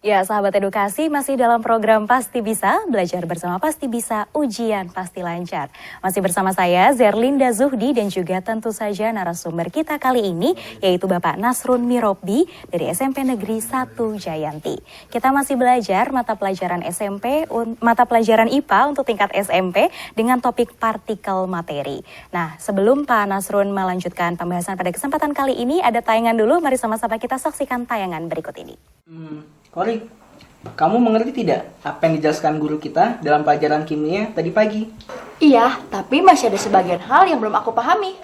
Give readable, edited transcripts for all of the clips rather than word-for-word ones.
Ya, sahabat edukasi, masih dalam program Pasti Bisa, belajar bersama Pasti Bisa, ujian pasti lancar. Masih bersama saya, Zerlinda Zuhdi, dan juga tentu saja narasumber kita kali ini, yaitu Bapak Nasrun Mirobbi dari SMP Negeri 1 Jayanti. Kita masih belajar mata pelajaran IPA untuk tingkat SMP dengan topik partikel materi. Nah, sebelum Pak Nasrun melanjutkan pembahasan pada kesempatan kali ini, ada tayangan dulu, mari sama-sama kita saksikan tayangan berikut ini. Korik, kamu mengerti tidak apa yang dijelaskan guru kita dalam pelajaran kimia tadi pagi? Iya, tapi masih ada sebagian hal yang belum aku pahami.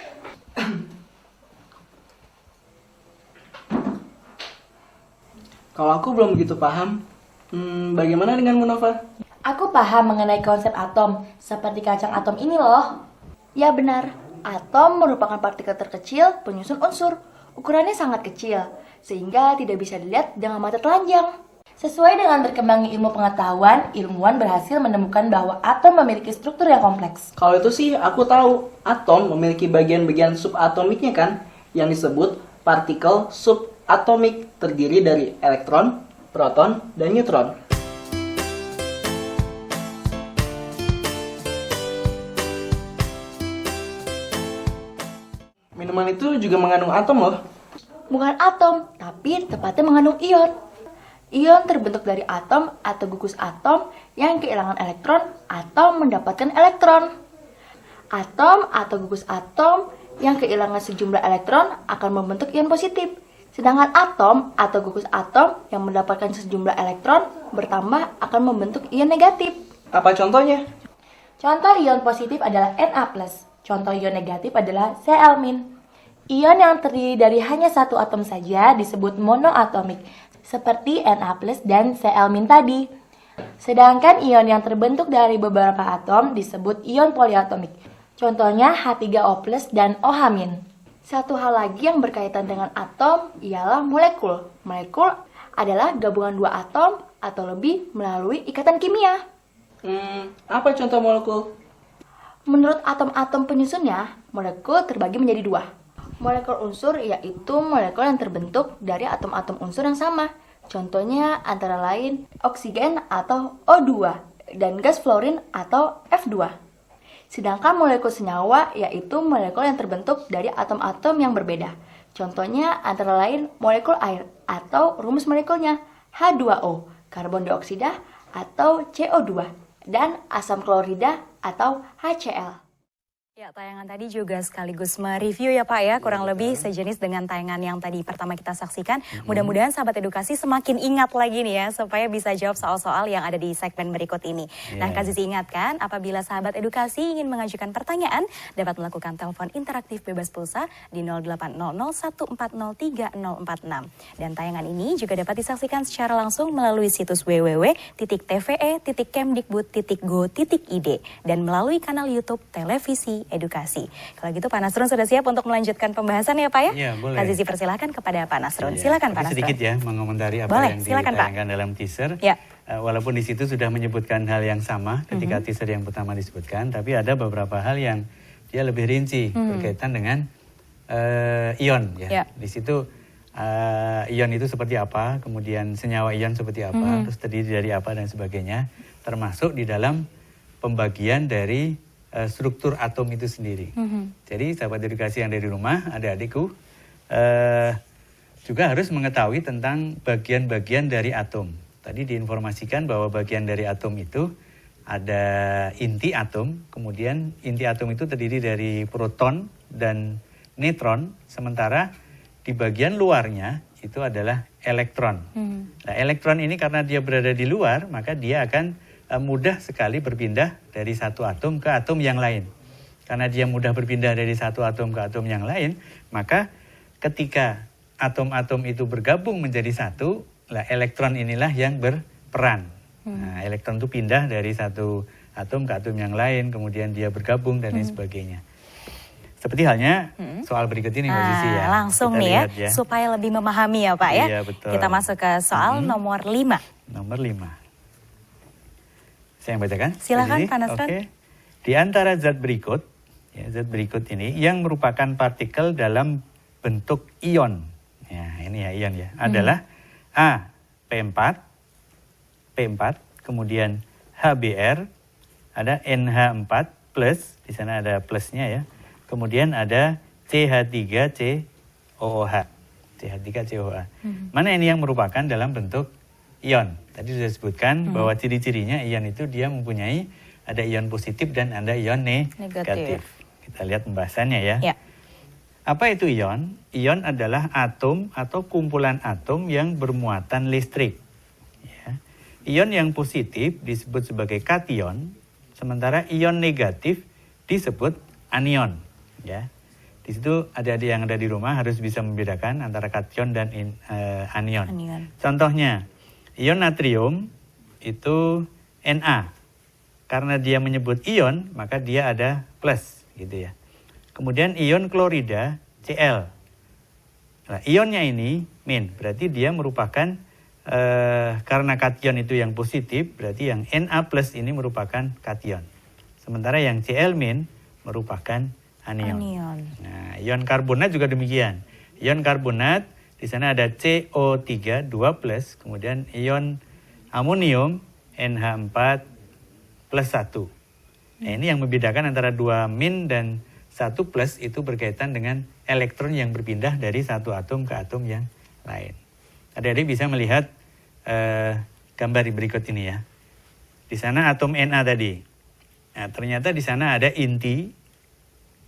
Kalau aku belum begitu paham, bagaimana denganmu, Nova? Aku paham mengenai konsep atom, seperti kacang atom ini loh. Ya benar, atom merupakan partikel terkecil penyusun unsur. Ukurannya sangat kecil, sehingga tidak bisa dilihat dengan mata telanjang. Sesuai dengan berkembangnya ilmu pengetahuan, ilmuwan berhasil menemukan bahwa atom memiliki struktur yang kompleks. Kalau itu sih aku tahu, atom memiliki bagian-bagian subatomiknya kan, yang disebut partikel subatomik, terdiri dari elektron, proton, dan neutron. Minuman itu juga mengandung atom loh. Bukan atom, tapi tepatnya mengandung ion. Ion terbentuk dari atom atau gugus atom yang kehilangan elektron atau mendapatkan elektron. Atom atau gugus atom yang kehilangan sejumlah elektron akan membentuk ion positif. Sedangkan atom atau gugus atom yang mendapatkan sejumlah elektron bertambah akan membentuk ion negatif. Apa contohnya? Contoh ion positif adalah Na+. Contoh ion negatif adalah Cl-. Ion yang terdiri dari hanya satu atom saja disebut monoatomik, seperti Na+ dan Cl- tadi. Sedangkan ion yang terbentuk dari beberapa atom disebut ion poliatomik. Contohnya H3O+ dan OH-. Satu hal lagi yang berkaitan dengan atom ialah molekul. Molekul adalah gabungan dua atom atau lebih melalui ikatan kimia. Apa contoh molekul? Menurut atom-atom penyusunnya, molekul terbagi menjadi dua. Molekul unsur yaitu molekul yang terbentuk dari atom-atom unsur yang sama. Contohnya antara lain oksigen atau O2 dan gas fluorin atau F2. Sedangkan molekul senyawa yaitu molekul yang terbentuk dari atom-atom yang berbeda. Contohnya antara lain molekul air atau rumus molekulnya H2O, karbon dioksida atau CO2, dan asam klorida atau HCl. Ya, tayangan tadi juga sekaligus mereview ya Pak ya, kurang lebih sejenis dengan tayangan yang tadi pertama kita saksikan. Mudah-mudahan sahabat edukasi semakin ingat lagi nih ya, supaya bisa jawab soal-soal yang ada di segmen berikut ini. Nah, Kak Zizi ingatkan, apabila sahabat edukasi ingin mengajukan pertanyaan, dapat melakukan telepon interaktif bebas pulsa di 080014030046. Dan tayangan ini juga dapat disaksikan secara langsung melalui situs www.tve.kemdikbud.go.id dan melalui kanal YouTube Televisi Edukasi. Kalau gitu Pak Nasrun sudah siap untuk melanjutkan pembahasan ya Pak ya? Iya, boleh. Kak Zizi persilahkan kepada Pak Nasrun. Silakan Pak Nasrun. Sedikit ya mengomentari apa boleh, yang silakan, ditayangkan Pak. dalam teaser. Ya. Walaupun di situ sudah menyebutkan hal yang sama ketika teaser yang pertama disebutkan, tapi ada beberapa hal yang dia lebih rinci berkaitan dengan ion ya. Di situ ion itu seperti apa, kemudian senyawa ion seperti apa, terus terdiri dari apa dan sebagainya, termasuk di dalam pembagian dari struktur atom itu sendiri. Jadi sahabat edukasi yang dari rumah, adik-adikku juga harus mengetahui tentang bagian-bagian dari atom. Tadi diinformasikan bahwa bagian dari atom itu ada inti atom, kemudian inti atom itu terdiri dari proton dan neutron, sementara di bagian luarnya itu adalah elektron. Nah, elektron ini karena dia berada di luar, maka dia akan mudah sekali berpindah dari satu atom ke atom yang lain. Karena dia mudah berpindah dari satu atom ke atom yang lain, maka ketika atom-atom itu bergabung menjadi satu, elektron inilah yang berperan. Nah, elektron itu pindah dari satu atom ke atom yang lain, kemudian dia bergabung dan lain sebagainya. Seperti halnya soal berikut ini Mbak Zizi ya. Langsung nih ya, supaya lebih memahami ya Pak ya. Iya, betul. Kita masuk ke soal nomor 5. Nomor 5. Saya yang bacakan? Silakan Pak Nasrun. Oke. Di antara zat berikut ini yang merupakan partikel dalam bentuk ion. Ya, ini ya ion ya. Adalah A. P4, P4, kemudian HBr, ada NH4 plus, di sana ada plusnya ya. Kemudian ada CH3COOH. CH3COOH. Mana ini yang merupakan dalam bentuk ion? Tadi sudah disebutkan bahwa ciri-cirinya ion itu dia mempunyai ada ion positif dan ada ion negatif. Kita lihat pembahasannya ya. Ya. Apa itu ion? Ion adalah atom atau kumpulan atom yang bermuatan listrik. Ya. Ion yang positif disebut sebagai kation, sementara ion negatif disebut anion. Ya. Di situ adik-adik yang ada di rumah harus bisa membedakan antara kation dan anion. Contohnya, ion natrium itu Na. Karena dia menyebut ion, maka dia ada plus, gitu ya. Kemudian ion klorida Cl. Nah, ionnya ini min, berarti dia merupakan karena kation itu yang positif, berarti yang Na plus ini merupakan kation. Sementara yang Cl min merupakan anion. Nah, ion karbonat juga demikian. Ion karbonat di sana ada CO3 2+, kemudian ion amonium NH4 plus 1. Nah, ini yang membedakan antara 2 min dan 1 plus itu berkaitan dengan elektron yang berpindah dari satu atom ke atom yang lain. Adik-adik bisa melihat gambar berikut ini ya. Di sana atom Na tadi. Nah, ternyata di sana ada inti,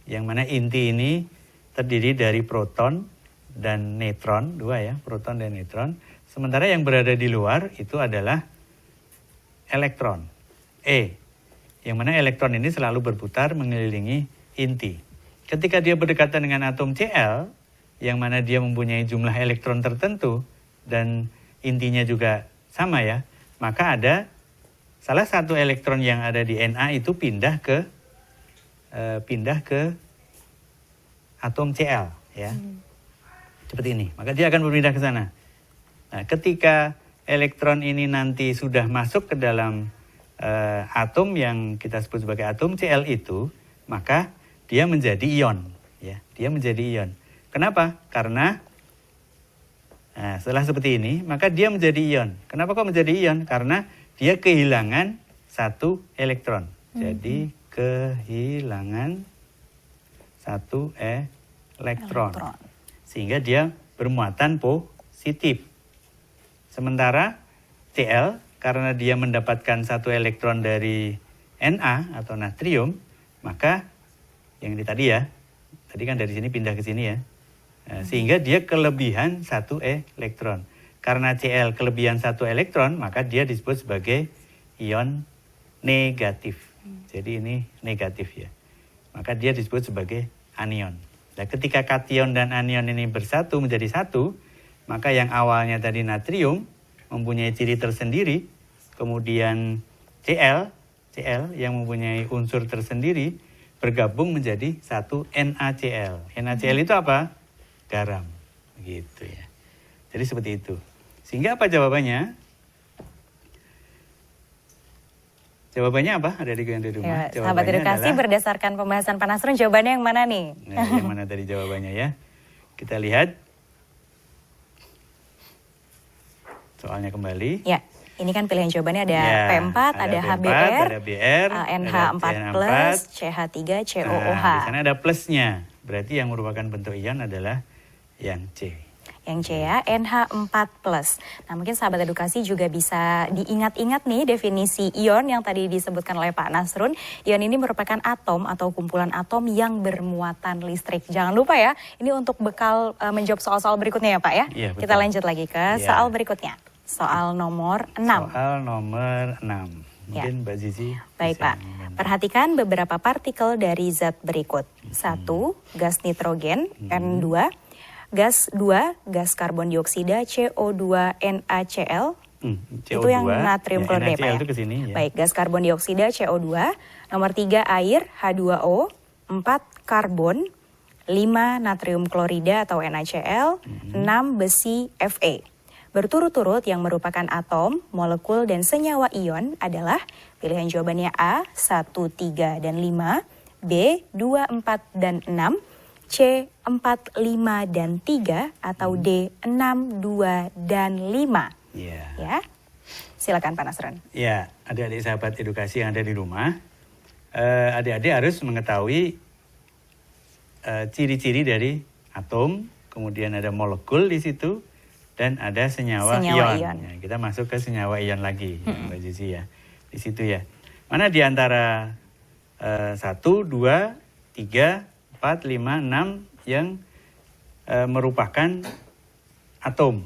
yang mana inti ini terdiri dari proton dan neutron, dua ya, proton dan neutron. Sementara yang berada di luar itu adalah elektron, yang mana elektron ini selalu berputar mengelilingi inti. Ketika dia berdekatan dengan atom Cl, yang mana dia mempunyai jumlah elektron tertentu dan intinya juga sama ya, maka ada salah satu elektron yang ada di Na itu pindah ke atom Cl ya. Seperti ini. Maka dia akan berpindah ke sana. Nah, ketika elektron ini nanti sudah masuk ke dalam atom yang kita sebut sebagai atom Cl itu, maka dia menjadi ion ya. Dia menjadi ion. Kenapa? Karena setelah seperti ini, maka dia menjadi ion. Kenapa kok menjadi ion? Karena dia kehilangan satu elektron. Jadi kehilangan satu elektron. Sehingga dia bermuatan positif. Sementara Cl, karena dia mendapatkan satu elektron dari Na atau natrium, maka yang ini tadi ya, tadi kan dari sini pindah ke sini ya, sehingga dia kelebihan satu elektron. Karena Cl kelebihan satu elektron, maka dia disebut sebagai ion negatif. Jadi ini negatif ya. Maka dia disebut sebagai anion. Nah, ketika kation dan anion ini bersatu menjadi satu, maka yang awalnya tadi natrium mempunyai ciri tersendiri, kemudian Cl yang mempunyai unsur tersendiri bergabung menjadi satu NaCl. NaCl itu apa? Garam. Gitu ya. Jadi seperti itu. Sehingga apa jawabannya? Jawabannya apa? Ada di rumah. Ya, sahabat edukasi adalah, berdasarkan pembahasan Pak Nasrun, jawabannya yang mana nih? Nah, yang mana tadi jawabannya ya? Kita lihat soalnya kembali. Ya, ini kan pilihan jawabannya ada ya, P4, ada HBr, NH4+, CH3COOH. Nah, di sana ada plusnya. Berarti yang merupakan bentuk ion adalah yang C. Yang C ya, NH4+. Nah, mungkin sahabat edukasi juga bisa diingat-ingat nih definisi ion yang tadi disebutkan oleh Pak Nasrun. Ion ini merupakan atom atau kumpulan atom yang bermuatan listrik. Jangan lupa ya, ini untuk bekal menjawab soal-soal berikutnya ya Pak ya. Iya, kita lanjut lagi ke soal berikutnya. Soal nomor 6. Soal nomor 6. Mungkin Mbak Zizi. Baik Pak, perhatikan beberapa partikel dari zat berikut. 1. Gas nitrogen, N2. Gas 2, gas karbon dioksida, CO2, NaCl. CO2, itu yang natrium klorida ya. Itu kesini, ya. Baik, gas karbon dioksida, CO2. Nomor 3, air, H2O. 4, karbon. 5, natrium klorida atau NaCl. 6, besi, Fe. Berturut-turut yang merupakan atom, molekul, dan senyawa ion adalah pilihan jawabannya A, 1, 3, dan 5. B, 2, 4, dan 6. C, 4, 5, dan 3, atau D, 6, 2, dan 5. Yeah. Ya. Silakan Pak Nasrun. Ya, adik-adik sahabat edukasi yang ada di rumah, adik-adik harus mengetahui ciri-ciri dari atom, kemudian ada molekul di situ, dan ada senyawa ion. Ya, kita masuk ke senyawa ion lagi, Mbak Zizi ya, di situ ya. Mana di antara 1, 2, 3, 4, 5, 6 yang merupakan atom.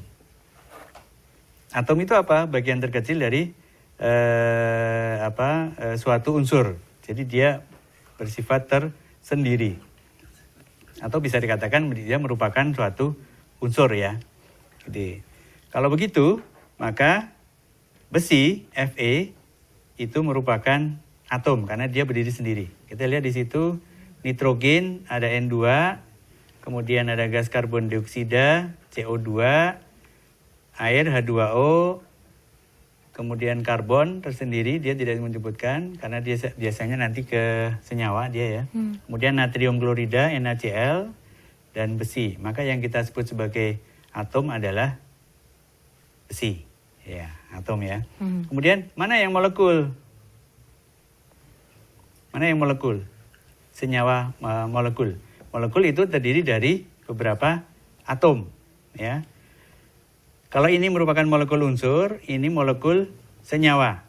Atom itu apa? Bagian terkecil dari suatu unsur. Jadi dia bersifat tersendiri. Atau bisa dikatakan dia merupakan suatu unsur ya. Jadi, kalau begitu, maka besi Fe itu merupakan atom karena dia berdiri sendiri. Kita lihat di situ nitrogen ada N2, kemudian ada gas karbon dioksida CO2, air H2O, kemudian karbon tersendiri, dia tidak menyebutkan karena dia biasanya nanti ke senyawa dia ya. Kemudian natrium klorida NaCl dan besi. Maka yang kita sebut sebagai atom adalah besi. Ya, atom ya. Kemudian mana yang molekul? Mana yang molekul? Senyawa molekul. Molekul itu terdiri dari beberapa atom ya. Kalau ini merupakan molekul unsur, ini molekul senyawa.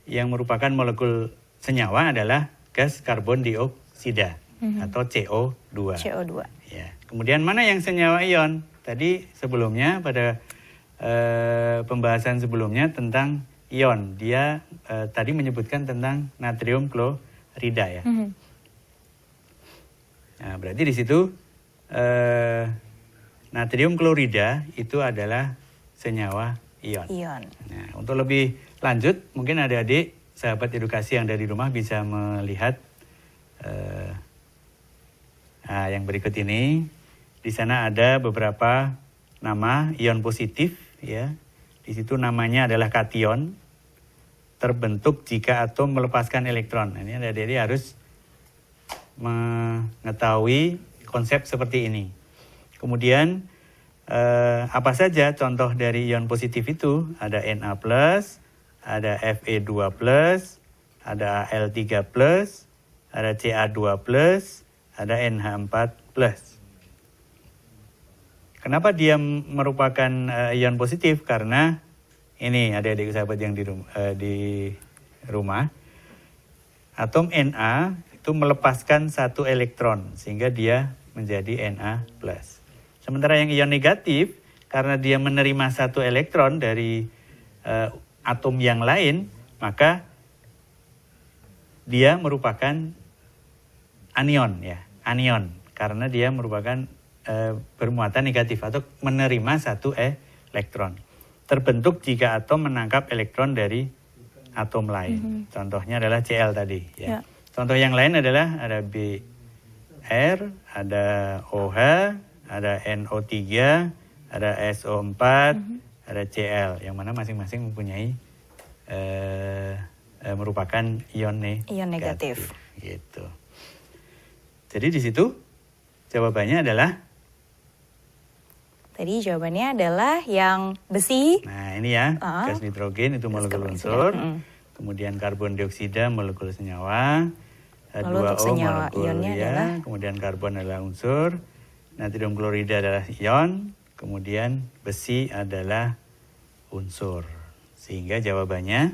Yang merupakan molekul senyawa adalah gas karbon dioksida atau CO2. CO2. Ya. Kemudian mana yang senyawa ion? Tadi sebelumnya pada pembahasan sebelumnya tentang ion, dia tadi menyebutkan tentang natrium klorida ya. Nah, berarti di situ natrium klorida itu adalah senyawa ion. Nah, untuk lebih lanjut, mungkin adik-adik sahabat edukasi yang ada di rumah bisa melihat yang berikut ini. Di sana ada beberapa nama ion positif, ya. Di situ namanya adalah kation, terbentuk jika atom melepaskan elektron. Ini adik-adik harus mengetahui konsep seperti ini. Kemudian apa saja contoh dari ion positif itu? Ada Na+, ada Fe2+, ada Al3+, ada Ca2+, ada NH4+. Kenapa dia merupakan ion positif? Karena ini adik-adik sahabat yang di rumah, atom Na itu melepaskan satu elektron sehingga dia menjadi Na+. Sementara yang ion negatif, karena dia menerima satu elektron dari atom yang lain, maka dia merupakan anion ya, anion, karena dia merupakan bermuatan negatif atau menerima satu elektron. Terbentuk jika atom menangkap elektron dari atom lain. Contohnya adalah Cl tadi. Ya. Contoh yang lain adalah ada Br, ada OH, ada NO3, ada SO4, ada Cl, yang mana masing-masing mempunyai merupakan ion negatif. Gitu. Jadi di situ jawabannya adalah? Tadi jawabannya adalah yang besi. Nah ini ya, gas nitrogen itu molekul unsur. Kemudian karbon dioksida molekul senyawa. H2O molekul ya. Kemudian karbon adalah unsur. Natrium klorida adalah ion. Kemudian besi adalah unsur. Sehingga jawabannya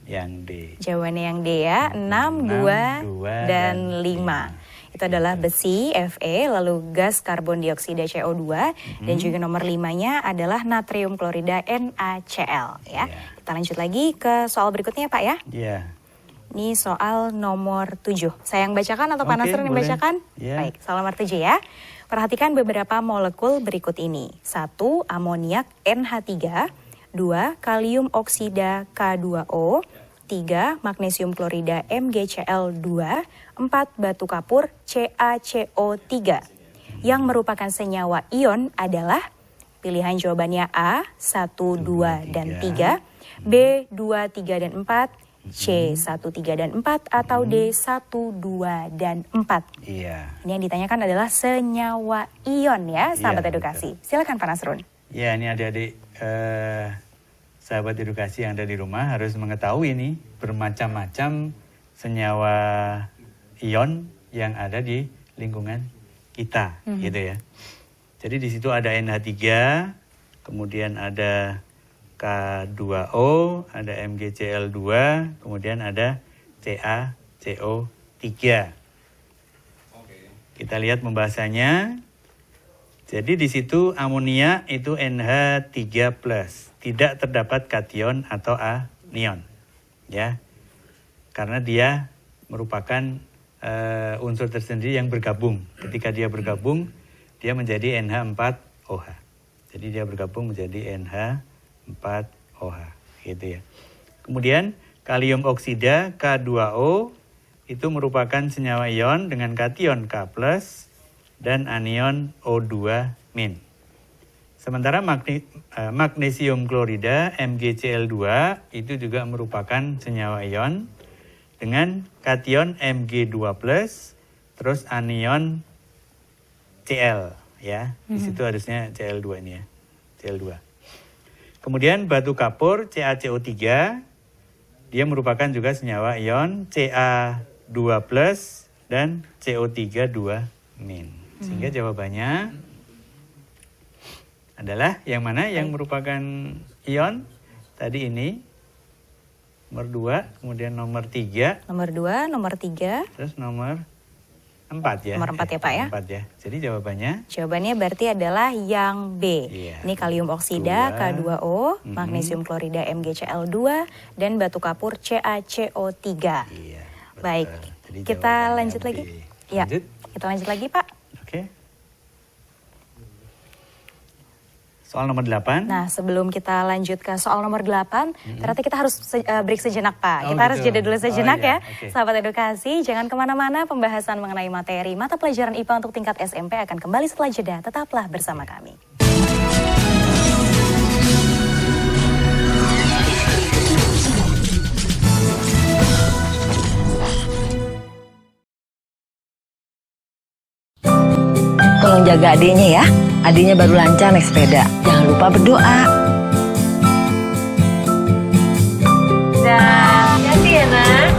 yang D. Jawabannya yang D ya, 6, 2, dan 5. Itu adalah besi, Fe, lalu gas karbon dioksida CO2, dan juga nomor 5-nya adalah natrium klorida NaCl. Ya. Kita lanjut lagi ke soal berikutnya Pak ya. Iya. Ini soal nomor 7. Saya yang bacakan atau Pak Nasrun yang bacakan? Baik, soal nomor 7 ya. Perhatikan beberapa molekul berikut ini. 1. Amoniak NH3. 2. Kalium oksida K2O. 3. Magnesium klorida MgCl2. 4. Batu kapur CaCO3. Yang merupakan senyawa ion adalah pilihan jawabannya A, 1, 2, dan 3. B, 2, 3, dan 4. C, 1, 3, dan 4. Atau D, 1, 2, dan 4. Iya. Ini yang ditanyakan adalah senyawa ion ya, sahabat edukasi. Silakan Pak Nasrun. Ya, ini adik-adik sahabat edukasi yang ada di rumah harus mengetahui nih bermacam-macam senyawa ion yang ada di lingkungan kita, gitu ya. Jadi di situ ada NH3, kemudian ada K2O, ada MgCl2, kemudian ada CaCO3. Kita lihat pembahasannya. Jadi di situ amonia itu NH3+, tidak terdapat kation atau anion, ya, karena dia merupakan unsur tersendiri yang bergabung. Ketika dia bergabung, dia menjadi NH4OH. Jadi dia bergabung menjadi NH4OH, gitu ya. Kemudian kalium oksida K2O itu merupakan senyawa ion dengan kation K+ dan anion O2-. Sementara magnesium klorida MgCl2 itu juga merupakan senyawa ion dengan kation Mg2+, terus anion Cl, ya. Di situ harusnya Cl2 ini ya, Cl2. Kemudian batu kapur CaCO3, dia merupakan juga senyawa ion Ca2+ dan CO3 2-. Sehingga jawabannya adalah yang mana yang merupakan ion tadi ini. Nomor 2, kemudian nomor 3. Nomor 2, nomor 3. Terus nomor 4 ya. Nomor 4 ya Pak ya. 4 ya. Jadi jawabannya? Jawabannya berarti adalah yang B. Iya. Ini kalium oksida K2O, magnesium klorida MgCl2, dan batu kapur CaCO3. Iya. Baik, Jadi kita jawabannya lanjut B. lagi. Ya, Lanjut. kita lanjut lagi Pak. Oke. Soal nomor 8. Nah, sebelum kita lanjut ke soal nomor 8, ternyata kita harus break sejenak, Pak. Oh, Kita harus gitu. jeda dulu sejenak Oh, iya. ya. Oke. Sahabat edukasi, jangan kemana-mana. Pembahasan mengenai materi mata pelajaran IPA untuk tingkat SMP akan kembali setelah jeda. Tetaplah bersama kami. Tolong jaga adiknya ya. Adiknya baru lancar naik sepeda. Jangan lupa berdoa. Dan hati ya nak.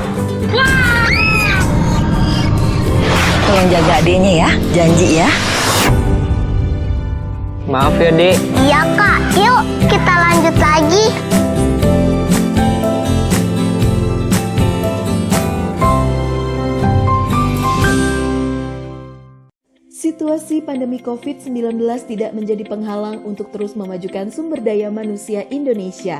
Tolong jaga adiknya ya. Janji ya. Maaf ya, Dek. Iya kak, yuk kita lanjut lagi. Situasi pandemi COVID-19 tidak menjadi penghalang untuk terus memajukan sumber daya manusia Indonesia.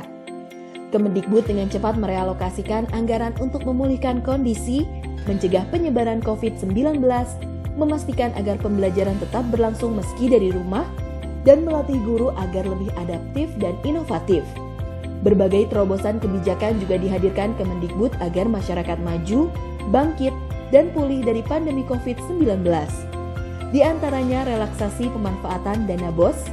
Kemendikbud dengan cepat merealokasikan anggaran untuk memulihkan kondisi, mencegah penyebaran COVID-19, memastikan agar pembelajaran tetap berlangsung meski dari rumah, dan melatih guru agar lebih adaptif dan inovatif. Berbagai terobosan kebijakan juga dihadirkan Kemendikbud agar masyarakat maju, bangkit, dan pulih dari pandemi COVID-19. Di antaranya relaksasi pemanfaatan dana BOS,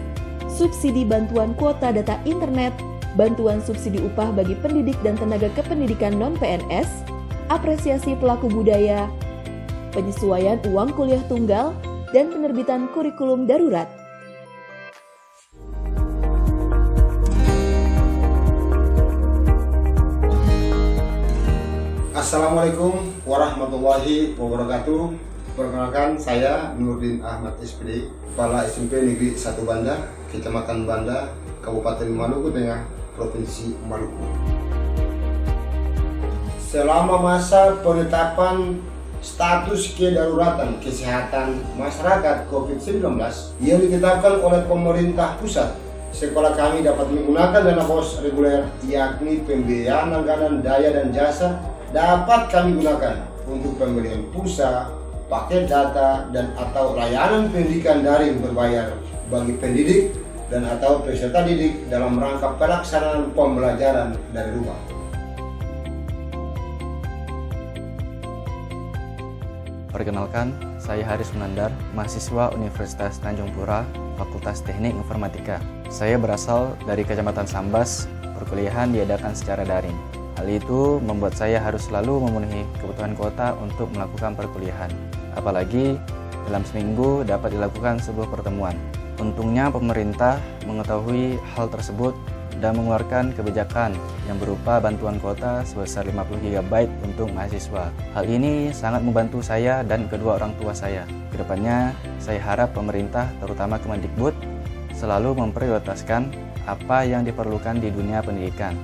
subsidi bantuan kuota data internet, bantuan subsidi upah bagi pendidik dan tenaga kependidikan non-PNS, apresiasi pelaku budaya, penyesuaian uang kuliah tunggal, dan penerbitan kurikulum darurat. Assalamualaikum warahmatullahi wabarakatuh. Perkenalkan, saya Nurdin Ahmad SPD, Kepala SMP Negeri 1 Banda, Kecamatan Banda, Kabupaten Maluku Tengah, Provinsi Maluku. Selama masa penetapan status kedaruratan kesehatan masyarakat COVID-19 yang ditetapkan oleh pemerintah pusat, sekolah kami dapat menggunakan dana BOS reguler, yakni pembiayaan anggaran daya dan jasa dapat kami gunakan untuk pembelian pulsa, paket data, dan atau layanan pendidikan daring berbayar bagi pendidik dan atau peserta didik dalam rangka pelaksanaan pembelajaran dari rumah. Perkenalkan, saya Haris Munandar, mahasiswa Universitas Tanjung Pura, Fakultas Teknik Informatika. Saya berasal dari Kecamatan Sambas, perkuliahan diadakan secara daring. Hal itu membuat saya harus selalu memenuhi kebutuhan kuota untuk melakukan perkuliahan. Apalagi dalam seminggu dapat dilakukan sebuah pertemuan. Untungnya pemerintah mengetahui hal tersebut dan mengeluarkan kebijakan yang berupa bantuan kuota sebesar 50 GB untuk mahasiswa. Hal ini sangat membantu saya dan kedua orang tua saya. Kedepannya, saya harap pemerintah, terutama Kemendikbud, selalu memprioritaskan apa yang diperlukan di dunia pendidikan.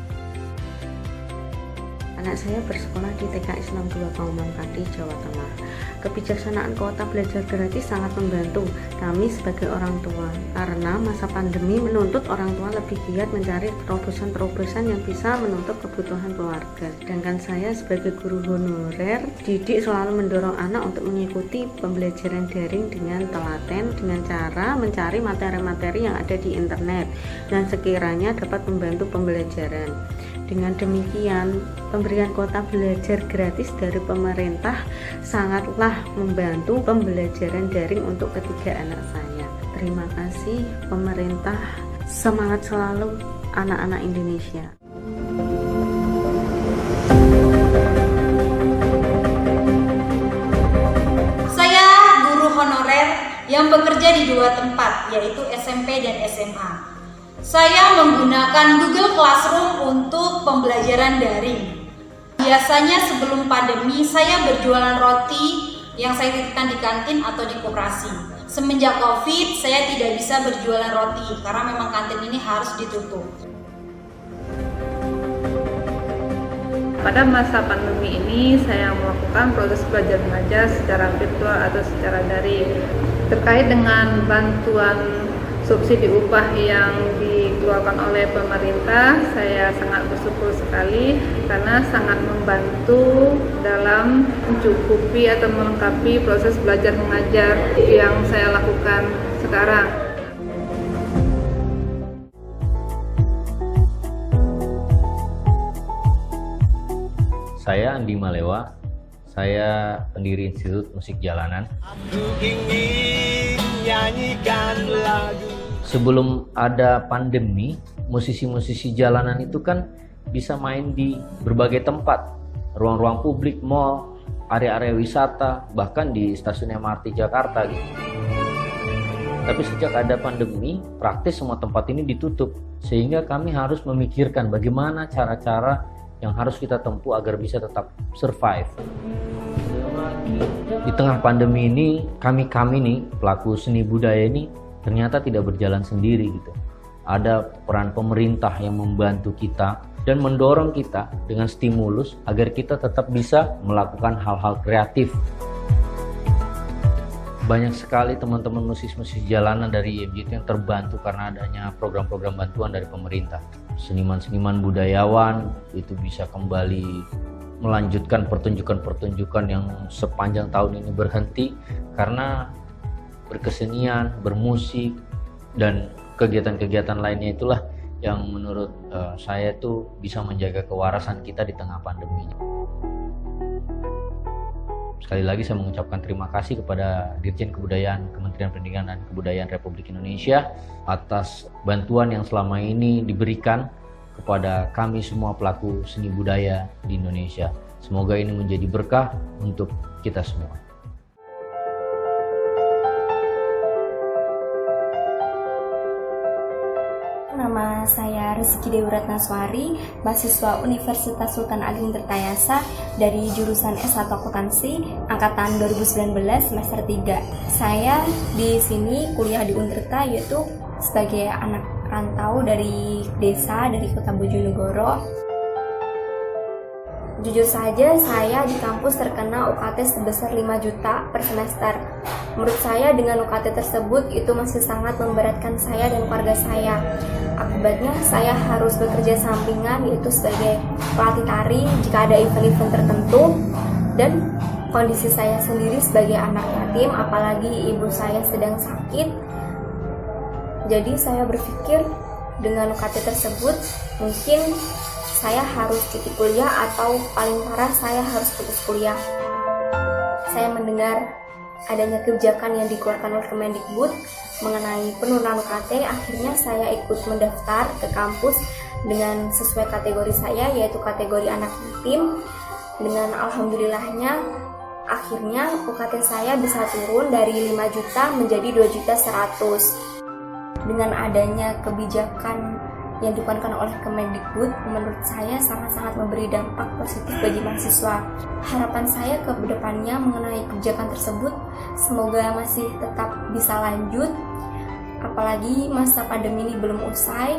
Anak saya bersekolah di TK Islam 2 Kauman Pati, Jawa Tengah. Kebijaksanaan kuota belajar gratis sangat membantu kami sebagai orang tua, karena masa pandemi menuntut orang tua lebih giat mencari terobosan-terobosan yang bisa menutup kebutuhan keluarga. Sedangkan saya sebagai guru honorer, didik selalu mendorong anak untuk mengikuti pembelajaran daring dengan telaten, dengan cara mencari materi-materi yang ada di internet dan sekiranya dapat membantu pembelajaran. Dengan demikian, pemberian kuota belajar gratis dari pemerintah sangatlah membantu pembelajaran daring untuk ketiga anak saya. Terima kasih pemerintah, semangat selalu anak-anak Indonesia. Saya guru honorer yang bekerja di dua tempat, yaitu SMP dan SMA. Saya menggunakan Google Classroom untuk pembelajaran daring. Biasanya sebelum pandemi saya berjualan roti yang saya titipkan di kantin atau di koperasi. Semenjak Covid saya tidak bisa berjualan roti karena memang kantin ini harus ditutup. Pada masa pandemi ini saya melakukan proses belajar mengajar secara virtual atau secara daring. Terkait dengan bantuan subsidi upah yang dikeluarkan oleh pemerintah, saya sangat bersyukur sekali karena sangat membantu dalam mencukupi atau melengkapi proses belajar mengajar yang saya lakukan sekarang. Saya Andi Malewa, saya pendiri Institut Musik Jalanan. Aku ingin nyanyikan lagu. Sebelum ada pandemi, musisi-musisi jalanan itu kan bisa main di berbagai tempat, ruang-ruang publik, mall, area-area wisata, bahkan di stasiun MRT Jakarta gitu. Tapi sejak ada pandemi, praktis semua tempat ini ditutup, sehingga kami harus memikirkan bagaimana cara-cara yang harus kita tempuh agar bisa tetap survive. Di tengah pandemi ini, kami nih, pelaku seni budaya ini, ternyata tidak berjalan sendiri gitu. Ada peran pemerintah yang membantu kita dan mendorong kita dengan stimulus agar kita tetap bisa melakukan hal-hal kreatif. Banyak sekali teman-teman musisi jalanan dari IMJT yang terbantu karena adanya program-program bantuan dari pemerintah. Seniman-seniman budayawan itu bisa kembali melanjutkan pertunjukan-pertunjukan yang sepanjang tahun ini berhenti karena berkesenian, bermusik, dan kegiatan-kegiatan lainnya itulah yang menurut saya tuh bisa menjaga kewarasan kita di tengah pandemi. Sekali lagi saya mengucapkan terima kasih kepada Dirjen Kebudayaan Kementerian Pendidikan dan Kebudayaan Republik Indonesia atas bantuan yang selama ini diberikan kepada kami semua pelaku seni budaya di Indonesia. Semoga ini menjadi berkah untuk kita semua. Nama saya Rizky Dewi Ratnaswari, mahasiswa Universitas Sultan Ageng Tirtayasa dari jurusan S1 Akuntansi angkatan 2019 semester 3. Saya di sini kuliah di Untirta yaitu sebagai anak rantau dari desa, dari Kota Bojonegoro. Jujur saja, saya di kampus terkena UKT sebesar 5 juta per semester. Menurut saya dengan UKT tersebut itu masih sangat memberatkan saya dan keluarga saya. Akibatnya saya harus bekerja sampingan yaitu sebagai pelatih tari jika ada event-event tertentu. Dan kondisi saya sendiri sebagai anak yatim, apalagi ibu saya sedang sakit. Jadi saya berpikir dengan UKT tersebut mungkin saya harus cuti kuliah atau paling parah saya harus putus kuliah. Saya mendengar adanya kebijakan yang dikeluarkan oleh Kemendikbud mengenai penurunan UKT, akhirnya saya ikut mendaftar ke kampus dengan sesuai kategori saya yaitu kategori anak yatim. Dengan alhamdulillahnya akhirnya UKT saya bisa turun dari 5 juta menjadi 2.100.000. Dengan adanya kebijakan yang dikeluarkan oleh Kemendikbud menurut saya sangat-sangat memberi dampak positif bagi mahasiswa. Harapan saya ke depannya mengenai kebijakan tersebut semoga masih tetap bisa lanjut, apalagi masa pandemi ini belum usai.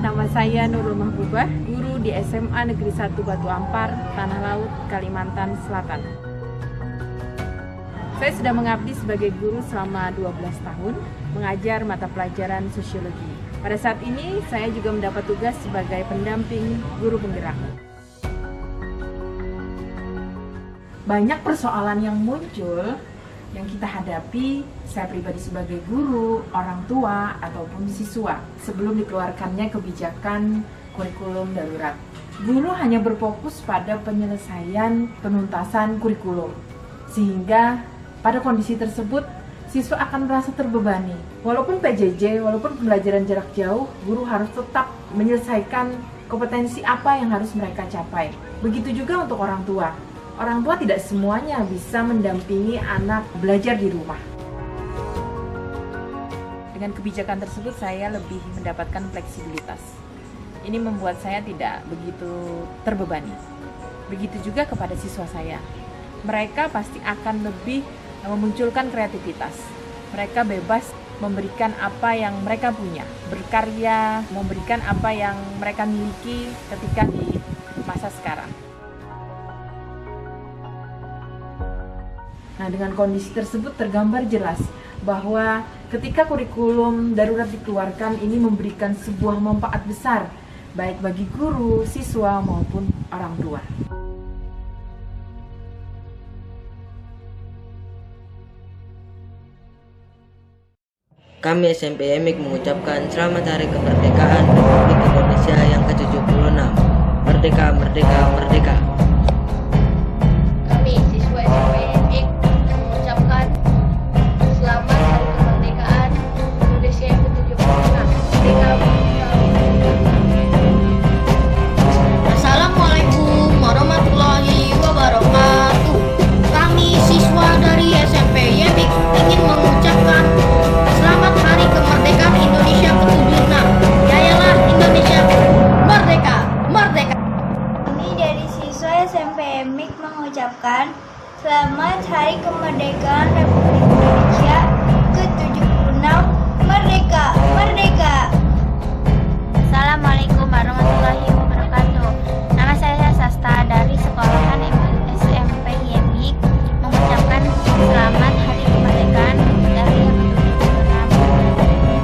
Nama saya Nurul Mahbubah, guru di SMA Negeri 1 Batu Ampar, Tanah Laut, Kalimantan Selatan. Saya sudah mengabdi sebagai guru selama 12 tahun, mengajar mata pelajaran sosiologi. Pada saat ini, saya juga mendapat tugas sebagai pendamping guru penggerak. Banyak persoalan yang muncul yang kita hadapi, saya pribadi sebagai guru, orang tua, ataupun siswa, sebelum dikeluarkannya kebijakan kurikulum darurat. Guru hanya berfokus pada penyelesaian penuntasan kurikulum, sehingga pada kondisi tersebut, siswa akan merasa terbebani. Walaupun PJJ, walaupun pembelajaran jarak jauh, guru harus tetap menyelesaikan kompetensi apa yang harus mereka capai. Begitu juga untuk orang tua. Orang tua tidak semuanya bisa mendampingi anak belajar di rumah. Dengan kebijakan tersebut, saya lebih mendapatkan fleksibilitas. Ini membuat saya tidak begitu terbebani. Begitu juga kepada siswa saya. Mereka pasti akan lebih memunculkan kreativitas. Mereka bebas memberikan apa yang mereka punya, berkarya, memberikan apa yang mereka miliki ketika di masa sekarang. Nah, dengan kondisi tersebut tergambar jelas bahwa ketika kurikulum darurat dikeluarkan ini memberikan sebuah manfaat besar baik bagi guru, siswa maupun orang tua. Kami SMP YMIK mengucapkan selamat Hari Kemerdekaan Republik Indonesia yang ke-76. Merdeka, merdeka, merdeka. Kami siswa SMP YMIK mengucapkan selamat Hari Kemerdekaan Indonesia yang ke-76. Merdeka, merdeka, merdeka. Assalamualaikum warahmatullahi wabarakatuh. Kami siswa dari SMP YMIK ingin mengucapkan selamat Hari Kemerdekaan Indonesia ke-76. Jayalah Indonesia merdeka, merdeka. Kami dari siswa SMP YMIK mengucapkan selamat Hari Kemerdekaan Republik Indonesia ke-76. Merdeka, merdeka. Assalamualaikum warahmatullahi wabarakatuh. Nama saya Sasta dari sekolahan SMP YMIK mengucapkan selamat Hari Kemerdekaan dari yang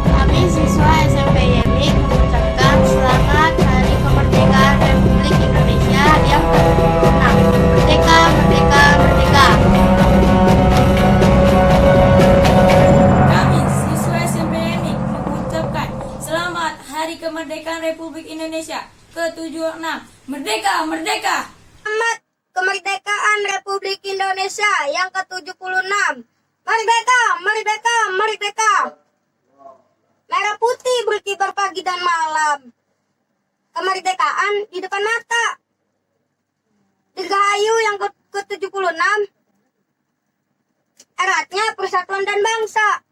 Kami siswa SMP YMIK mengucapkan selamat Hari Kemerdekaan Republik Indonesia yang ke-76. Merdeka, merdeka, merdeka. Kami siswa SMP YMIK mengucapkan selamat Hari Kemerdekaan Republik Indonesia ke-76. Merdeka, merdeka. Selamat Kemerdekaan Republik Indonesia yang ke-76. Merdeka, merdeka, merdeka. Merah putih berkibar pagi dan malam. Kemerdekaan di depan mata. Dirgahayu yang ke-76. Eratnya persatuan dan bangsa.